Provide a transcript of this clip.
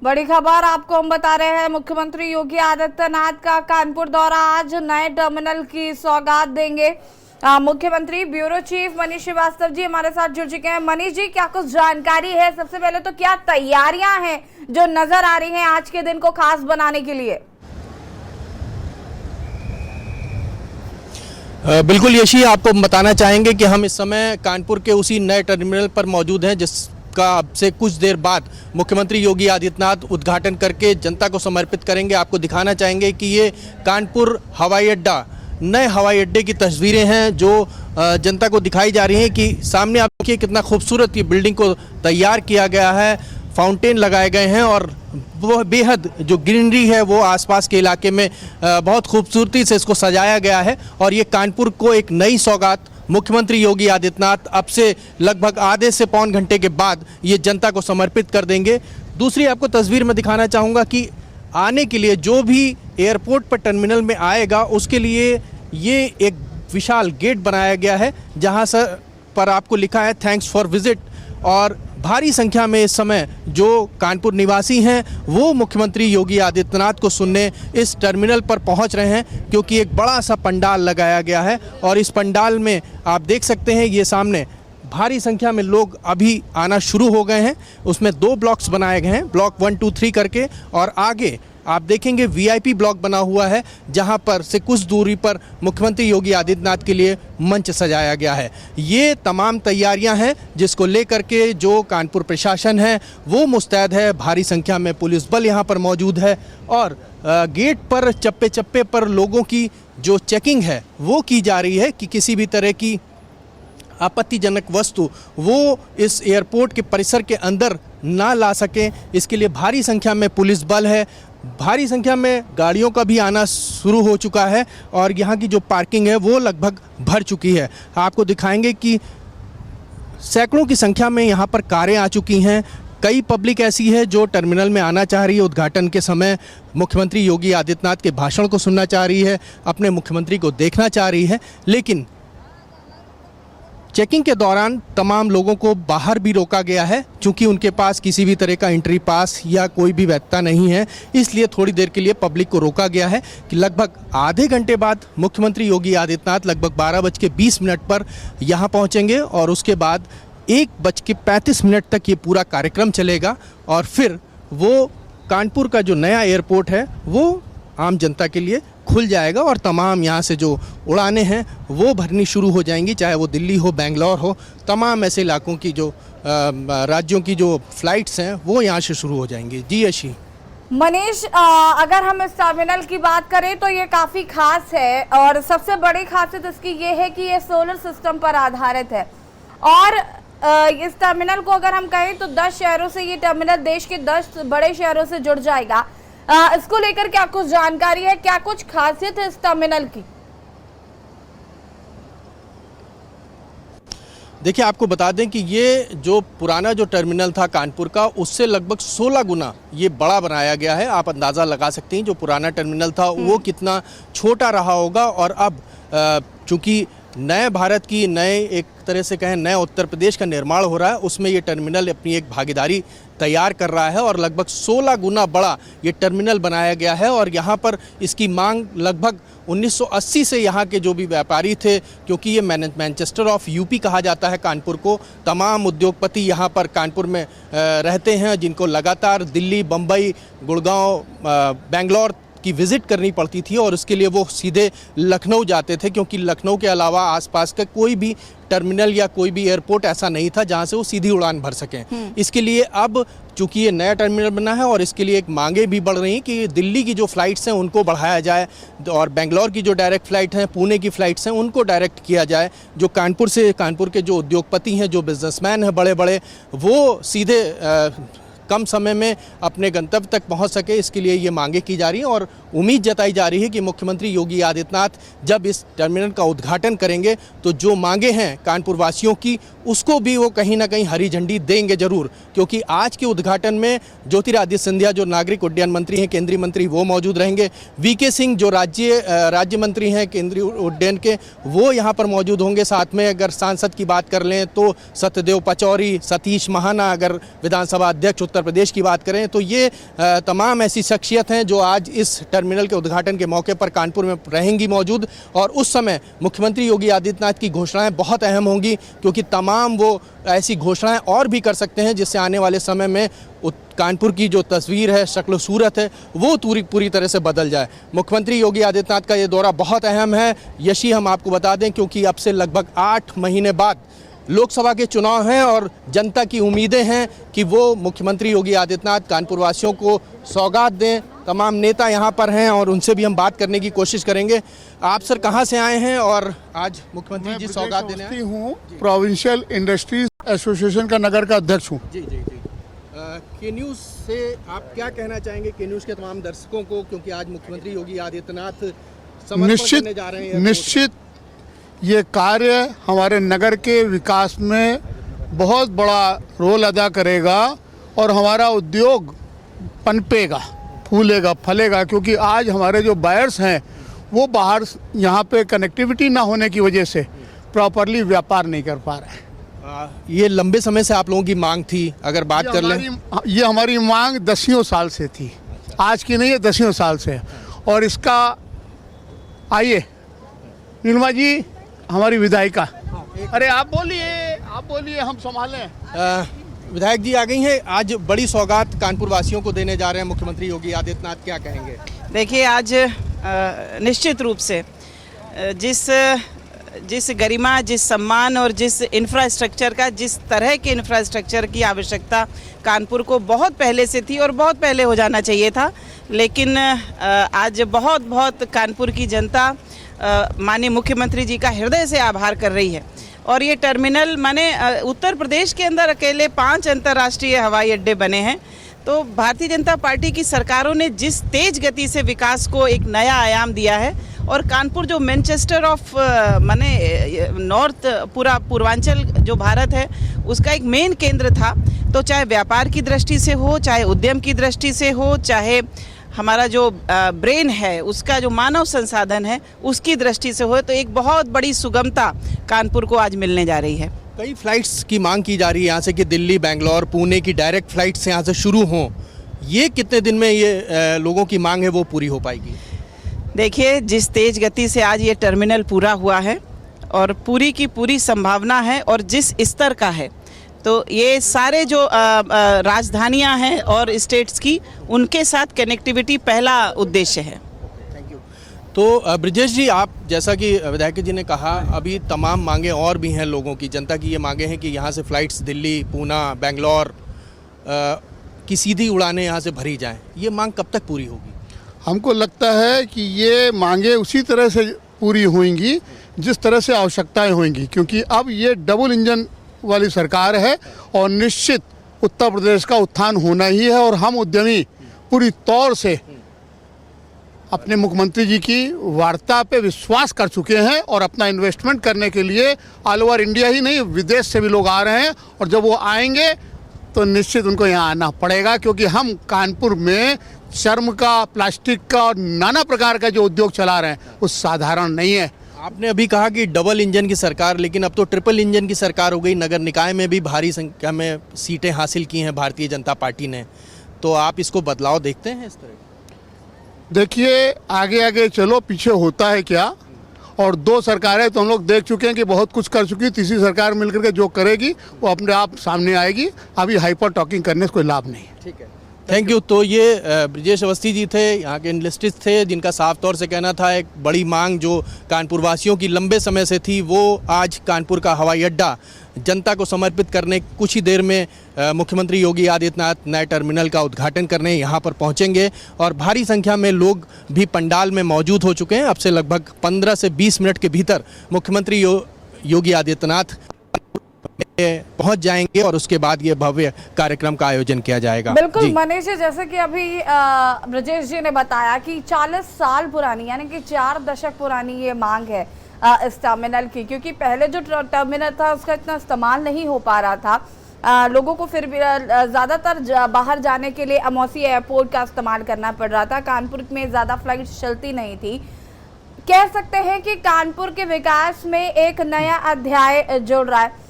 बड़ी खबर आपको हम बता रहे हैं। मुख्यमंत्री योगी आदित्यनाथ का कानपुर दौरा, आज नए टर्मिनल की सौगात देंगे मुख्यमंत्री। ब्यूरो चीफ मनीष श्रीवास्तव जी हमारे साथ जुड़ चुके हैं। मनीष जी, क्या कुछ जानकारी है? सबसे पहले तो क्या तैयारियां हैं जो नजर आ रही हैं आज के दिन को खास बनाने के लिए? बिल्कुल यशी, आपको बताना चाहेंगे कि हम इस समय कानपुर के उसी नए टर्मिनल पर मौजूद हैं जिसका अब से कुछ देर बाद मुख्यमंत्री योगी आदित्यनाथ उद्घाटन करके जनता को समर्पित करेंगे। आपको दिखाना चाहेंगे कि ये कानपुर हवाई अड्डा, नए हवाई अड्डे की तस्वीरें हैं जो जनता को दिखाई जा रही हैं कि सामने आप देखिए कितना खूबसूरत ये बिल्डिंग को तैयार किया गया है, फाउंटेन लगाए गए हैं और वो बेहद जो ग्रीनरी है वो आसपास के इलाके में बहुत खूबसूरती से इसको सजाया गया है। और ये कानपुर को एक नई सौगात मुख्यमंत्री योगी आदित्यनाथ अब से लगभग आधे से पौन घंटे के बाद ये जनता को समर्पित कर देंगे। दूसरी आपको तस्वीर में दिखाना चाहूँगा कि आने के लिए जो भी एयरपोर्ट पर टर्मिनल में आएगा उसके लिए ये एक विशाल गेट बनाया गया है जहाँ पर आपको लिखा है थैंक्स फॉर विजिट। और भारी संख्या में इस समय जो कानपुर निवासी हैं वो मुख्यमंत्री योगी आदित्यनाथ को सुनने इस टर्मिनल पर पहुंच रहे हैं, क्योंकि एक बड़ा सा पंडाल लगाया गया है और इस पंडाल में आप देख सकते हैं ये सामने भारी संख्या में लोग अभी आना शुरू हो गए हैं। उसमें 2 ब्लॉक्स बनाए गए हैं, ब्लॉक 1, 2, 3 करके, और आगे आप देखेंगे वीआईपी ब्लॉक बना हुआ है जहां पर से कुछ दूरी पर मुख्यमंत्री योगी आदित्यनाथ के लिए मंच सजाया गया है। ये तमाम तैयारियां हैं जिसको लेकर के जो कानपुर प्रशासन है वो मुस्तैद है। भारी संख्या में पुलिस बल यहां पर मौजूद है और गेट पर चप्पे चप्पे पर लोगों की जो चेकिंग है वो की जा रही है कि किसी भी तरह की आपत्तिजनक वस्तु वो इस एयरपोर्ट के परिसर के अंदर ना ला सकें। इसके लिए भारी संख्या में पुलिस बल है, भारी संख्या में गाड़ियों का भी आना शुरू हो चुका है और यहाँ की जो पार्किंग है वो लगभग भर चुकी है। आपको दिखाएंगे कि सैकड़ों की संख्या में यहाँ पर कारें आ चुकी हैं। कई पब्लिक ऐसी है जो टर्मिनल में आना चाह रही है, उद्घाटन के समय मुख्यमंत्री योगी आदित्यनाथ के भाषण को सुनना चाह रही है, अपने मुख्यमंत्री को देखना चाह रही है। लेकिन चेकिंग के दौरान तमाम लोगों को बाहर भी रोका गया है, क्योंकि उनके पास किसी भी तरह का एंट्री पास या कोई भी वैधता नहीं है। इसलिए थोड़ी देर के लिए पब्लिक को रोका गया है कि लगभग आधे घंटे बाद मुख्यमंत्री योगी आदित्यनाथ लगभग 12:20 पर यहाँ पहुँचेंगे और उसके बाद 1:35 तक ये पूरा कार्यक्रम चलेगा और फिर वो कानपुर का जो नया एयरपोर्ट है वो आम जनता के लिए खुल जाएगा और तमाम यहाँ से जो उड़ानें हैं वो भरनी शुरू हो जाएंगी, चाहे वो दिल्ली हो, बेंगलोर हो, तमाम ऐसे इलाकों की जो राज्यों की जो फ्लाइट्स हैं वो यहाँ से शुरू हो जाएंगी। जी यशी। मनीष, अगर हम इस टर्मिनल की बात करें तो ये काफी खास है और सबसे बड़ी खासियत इसकी ये है कि ये सोलर सिस्टम पर आधारित है और इस टर्मिनल को अगर हम कहें तो 10 शहरों से ये टर्मिनल देश के 10 बड़े शहरों से जुड़ जाएगा। इसको लेकर क्या कुछ जानकारी है, क्या कुछ खासियत है इस टर्मिनल की? देखिए, आपको बता दें कि ये जो पुराना जो टर्मिनल था कानपुर का उससे लगभग 16 गुना ये बड़ा बनाया गया है। आप अंदाज़ा लगा सकते हैं जो पुराना टर्मिनल था वो कितना छोटा रहा होगा। और अब चूँकि नए भारत की, नए एक तरह से कहें नए उत्तर प्रदेश का निर्माण हो रहा है, उसमें ये टर्मिनल अपनी एक भागीदारी तैयार कर रहा है और लगभग 16 गुना बड़ा ये टर्मिनल बनाया गया है। और यहाँ पर इसकी मांग लगभग 1980 से यहाँ के जो भी व्यापारी थे, क्योंकि ये मैनचेस्टर ऑफ यूपी कहा जाता है कानपुर को, तमाम उद्योगपति यहाँ पर कानपुर में रहते हैं जिनको लगातार दिल्ली, बम्बई, गुड़गांव, बेंगलोर की विज़िट करनी पड़ती थी और उसके लिए वो सीधे लखनऊ जाते थे, क्योंकि लखनऊ के अलावा आसपास का कोई भी टर्मिनल या कोई भी एयरपोर्ट ऐसा नहीं था जहां से वो सीधी उड़ान भर सकें। इसके लिए अब चूंकि ये नया टर्मिनल बना है और इसके लिए एक मांगे भी बढ़ रही हैं कि दिल्ली की जो फ़्लाइट्स हैं उनको बढ़ाया जाए और बेंगलोर की जो डायरेक्ट फ़्लाइट हैं, पुणे की फ़्लाइट्स हैं उनको डायरेक्ट किया जाए। जो कानपुर के जो उद्योगपति हैं, जो बिजनेसमैन हैं बड़े बड़े, वो सीधे कम समय में अपने गंतव्य तक पहुंच सके, इसके लिए ये मांगे की जा रही हैं और उम्मीद जताई जा रही है कि मुख्यमंत्री योगी आदित्यनाथ जब इस टर्मिनल का उद्घाटन करेंगे तो जो मांगे हैं कानपुर वासियों की उसको भी वो कहीं ना कहीं हरी झंडी देंगे ज़रूर। क्योंकि आज के उद्घाटन में ज्योतिरादित्य सिंधिया जो नागरिक उड्डयन मंत्री हैं, केंद्रीय मंत्री, वो मौजूद रहेंगे। वीके सिंह जो राज्य मंत्री हैं केंद्रीय उड्डयन के, वो यहाँ पर मौजूद होंगे। साथ में अगर सांसद की बात कर लें तो सत्यदेव पचौरी, सतीश महाना अगर विधानसभा अध्यक्ष उत्तर प्रदेश की बात करें तो ये तमाम ऐसी शख्सियत हैं जो आज इस टर्मिनल के उद्घाटन के मौके पर कानपुर में रहेंगी मौजूद। और उस समय मुख्यमंत्री योगी आदित्यनाथ की घोषणाएं बहुत अहम होंगी, क्योंकि तमाम वो ऐसी घोषणाएं और भी कर सकते हैं जिससे आने वाले समय में कानपुर की जो तस्वीर है, शक्ल सूरत है, वो पूरी तरह से बदल जाए। मुख्यमंत्री योगी आदित्यनाथ का ये दौरा बहुत अहम है। यशी हम आपको बता दें, क्योंकि अब से लगभग 8 महीने बाद लोकसभा के चुनाव हैं और जनता की उम्मीदें हैं कि वो मुख्यमंत्री योगी आदित्यनाथ कानपुर वासियों को सौगात दें। तमाम नेता यहाँ पर हैं और उनसे भी हम बात करने की कोशिश करेंगे। आप सर कहाँ से आए हैं और आज मुख्यमंत्री जी सौगात देने आए? हूँ प्रोविंशियल इंडस्ट्रीज एसोसिएशन का नगर का अध्यक्ष हूँ। जी जी जी। के न्यूज़ से आप क्या कहना चाहेंगे, के न्यूज़ के तमाम दर्शकों को, क्योंकि आज मुख्यमंत्री योगी आदित्यनाथ समर्पण करने जा रहे हैं? निश्चित ये कार्य हमारे नगर के विकास में बहुत बड़ा रोल अदा करेगा और हमारा उद्योग पनपेगा, फूलेगा, फलेगा, क्योंकि आज हमारे जो बायर्स हैं वो बाहर यहाँ पे कनेक्टिविटी ना होने की वजह से प्रॉपरली व्यापार नहीं कर पा रहे हैं। ये लंबे समय से आप लोगों की मांग थी, अगर बात कर लें। ये हमारी मांग 10 साल से थी, आज की नहीं है, 10 साल से। और इसका आइए नीलमा जी हमारी विधायिका, अरे आप बोलिए हम संभालें। विधायक जी आ गई हैं। आज बड़ी सौगात कानपुर वासियों को देने जा रहे हैं मुख्यमंत्री योगी आदित्यनाथ, क्या कहेंगे? देखिए, आज निश्चित रूप से जिस गरिमा, जिस सम्मान और जिस इंफ्रास्ट्रक्चर का, जिस तरह के इंफ्रास्ट्रक्चर की आवश्यकता कानपुर को बहुत पहले से थी और बहुत पहले हो जाना चाहिए था, लेकिन आज बहुत कानपुर की जनता माननीय मुख्यमंत्री जी का हृदय से आभार कर रही है। और ये टर्मिनल माने उत्तर प्रदेश के अंदर अकेले 5 अंतर्राष्ट्रीय हवाई अड्डे बने हैं। तो भारतीय जनता पार्टी की सरकारों ने जिस तेज गति से विकास को एक नया आयाम दिया है, और कानपुर जो मैनचेस्टर ऑफ माने नॉर्थ, पूरा पूर्वांचल जो भारत है उसका एक मेन केंद्र था, तो चाहे व्यापार की दृष्टि से हो, चाहे उद्यम की दृष्टि से हो, चाहे हमारा जो ब्रेन है उसका जो मानव संसाधन है उसकी दृष्टि से हो, तो एक बहुत बड़ी सुगमता कानपुर को आज मिलने जा रही है। कई फ्लाइट्स की मांग की जा रही है यहाँ से कि दिल्ली, बेंगलोर, पुणे की डायरेक्ट फ्लाइट्स यहाँ से शुरू हों। ये कितने दिन में ये लोगों की मांग है वो पूरी हो पाएगी? देखिए, जिस तेज गति से आज ये टर्मिनल पूरा हुआ है और पूरी की पूरी संभावना है और जिस स्तर का है, तो ये सारे जो राजधानियां हैं और स्टेट्स की, उनके साथ कनेक्टिविटी पहला उद्देश्य है। Thank you. तो ब्रिजेश जी, आप जैसा कि विधायक जी ने कहा, अभी तमाम मांगे और भी हैं लोगों की, जनता की ये मांगे हैं कि यहाँ से फ़्लाइट्स दिल्ली, पूना, बेंगलोर की सीधी उड़ानें यहाँ से भरी जाएं। ये मांग कब तक पूरी होगी? हमको लगता है कि ये मांगे उसी तरह से पूरी होंगी जिस तरह से आवश्यकताएं होंगी, क्योंकि अब ये डबल इंजन वाली सरकार है और निश्चित उत्तर प्रदेश का उत्थान होना ही है। और हम उद्यमी पूरी तौर से अपने मुख्यमंत्री जी की वार्ता पे विश्वास कर चुके हैं और अपना इन्वेस्टमेंट करने के लिए ऑल ओवर इंडिया ही नहीं, विदेश से भी लोग आ रहे हैं। और जब वो आएंगे तो निश्चित उनको यहाँ आना पड़ेगा, क्योंकि हम कानपुर में चर्म का, प्लास्टिक का और नाना प्रकार का जो उद्योग चला रहे हैं वो साधारण नहीं है। आपने अभी कहा कि डबल इंजन की सरकार, लेकिन अब तो ट्रिपल इंजन की सरकार हो गई। नगर निकाय में भी भारी संख्या में सीटें हासिल की हैं भारतीय जनता पार्टी ने, तो आप इसको बदलाव देखते हैं इस तरह? देखिए, आगे आगे चलो, पीछे होता है क्या। और 2 सरकारें तो हम लोग देख चुके हैं कि बहुत कुछ कर चुकी है। तीसरी सरकार मिलकर के जो करेगी वो अपने आप सामने आएगी। अभी हाइपर टॉकिंग करने से कोई लाभ नहीं है। ठीक है, थैंक यू। तो ये ब्रिजेश अवस्थी जी थे, यहाँ के एनालिस्ट थे, जिनका साफ तौर से कहना था एक बड़ी मांग जो कानपुर वासियों की लंबे समय से थी, वो आज कानपुर का हवाई अड्डा जनता को समर्पित करने कुछ ही देर में मुख्यमंत्री योगी आदित्यनाथ नए टर्मिनल का उद्घाटन करने यहाँ पर पहुँचेंगे। और भारी संख्या में लोग भी पंडाल में मौजूद हो चुके हैं। अब से लगभग 15 से 20 मिनट के भीतर मुख्यमंत्री योगी आदित्यनाथ पहुंच जाएंगे और उसके बाद ये भव्य कार्यक्रम का आयोजन किया जाएगा। बिल्कुल मनीष जी, जैसे कि अभी ब्रजेश जी ने बताया कि 40 साल पुरानी, यानी कि 4 दशक पुरानी ये मांग है इस टर्मिनल की, क्योंकि पहले जो टर्मिनल था उसका इतना इस्तेमाल नहीं हो पा रहा था। लोगों को फिर भी ज़्यादातर बाहर जाने के लिए अमौसी एयरपोर्ट का इस्तेमाल करना पड़ रहा था। कानपुर में ज़्यादा फ्लाइट चलती नहीं थी। कह सकते हैं कि कानपुर के विकास में एक नया अध्याय जुड़ रहा है।